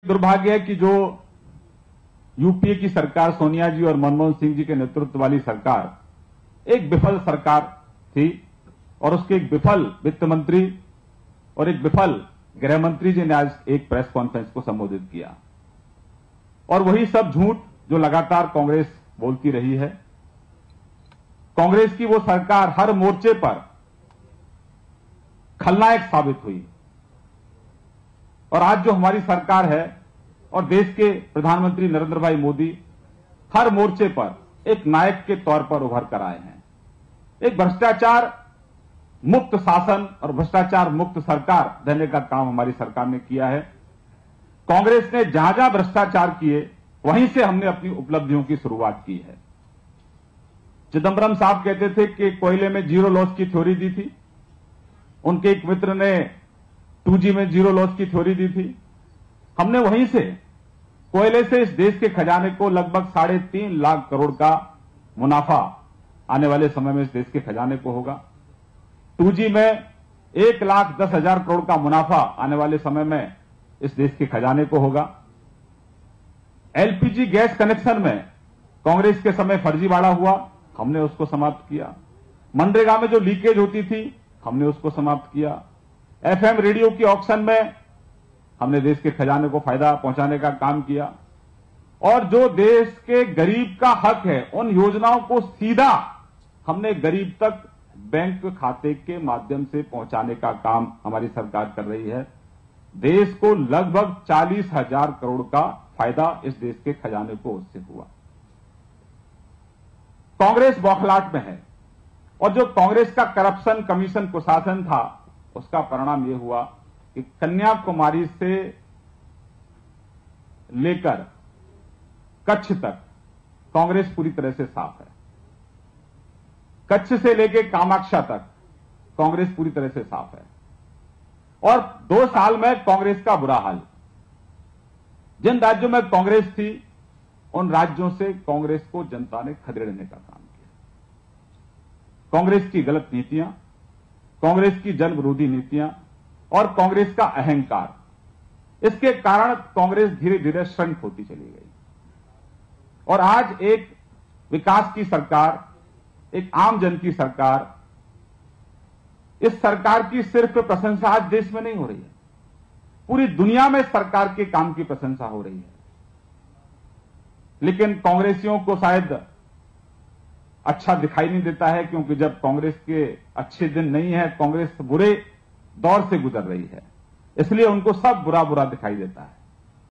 दुर्भाग्य है कि जो यूपीए की सरकार सोनिया जी और मनमोहन सिंह जी के नेतृत्व वाली सरकार एक विफल सरकार थी और उसके एक विफल वित्त मंत्री और एक विफल गृह मंत्री जी ने आज एक प्रेस कॉन्फ्रेंस को संबोधित किया और वही सब झूठ जो लगातार कांग्रेस बोलती रही है। कांग्रेस की वो सरकार हर मोर्चे पर खलनायक साबित हुई और आज जो हमारी सरकार है और देश के प्रधानमंत्री नरेंद्र भाई मोदी हर मोर्चे पर एक नायक के तौर पर उभर कर आए हैं। एक भ्रष्टाचार मुक्त शासन और भ्रष्टाचार मुक्त सरकार देने का काम हमारी सरकार ने किया है। कांग्रेस ने जहां जहां भ्रष्टाचार किए वहीं से हमने अपनी उपलब्धियों की शुरुआत की है। चिदंबरम साहब कहते थे कि कोयले में जीरो लॉस की थ्योरी दी थी, उनके एक मित्र ने 2G में जीरो लॉस की थ्योरी दी थी। हमने वहीं से कोयले से इस देश के खजाने को लगभग 3.5 लाख करोड़ का मुनाफा आने वाले समय में इस देश के खजाने को होगा। 2G में 1,10,000 करोड़ का मुनाफा आने वाले समय में इस देश के खजाने को होगा। LPG गैस कनेक्शन में कांग्रेस के समय फर्जीवाड़ा हुआ, हमने उसको समाप्त किया। मनरेगा में जो लीकेज होती थी हमने उसको समाप्त किया। FM रेडियो की ऑक्शन में हमने देश के खजाने को फायदा पहुंचाने का काम किया और जो देश के गरीब का हक है उन योजनाओं को सीधा हमने गरीब तक बैंक खाते के माध्यम से पहुंचाने का काम हमारी सरकार कर रही है। देश को लगभग 40,000 करोड़ का फायदा इस देश के खजाने को उससे हुआ। कांग्रेस बौखलाहट में है और जो कांग्रेस का करप्शन कमीशन कुशासन था उसका परिणाम यह हुआ कि कन्याकुमारी से लेकर कच्छ तक कांग्रेस पूरी तरह से साफ है। कच्छ से लेकर कामाख्या तक कांग्रेस पूरी तरह से साफ है और 2 साल में कांग्रेस का बुरा हाल। जिन राज्यों में कांग्रेस थी उन राज्यों से कांग्रेस को जनता ने खदेड़ने का काम किया। कांग्रेस की गलत नीतियां, कांग्रेस की जन विरोधी नीतियां और कांग्रेस का अहंकार, इसके कारण कांग्रेस धीरे धीरे श्रंक होती चली गई और आज एक विकास की सरकार, एक आम जन की सरकार, इस सरकार की सिर्फ प्रशंसा आज देश में नहीं हो रही है, पूरी दुनिया में सरकार के काम की प्रशंसा हो रही है। लेकिन कांग्रेसियों को शायद अच्छा दिखाई नहीं देता है क्योंकि जब कांग्रेस के अच्छे दिन नहीं है, कांग्रेस बुरे दौर से गुजर रही है, इसलिए उनको सब बुरा बुरा दिखाई देता है।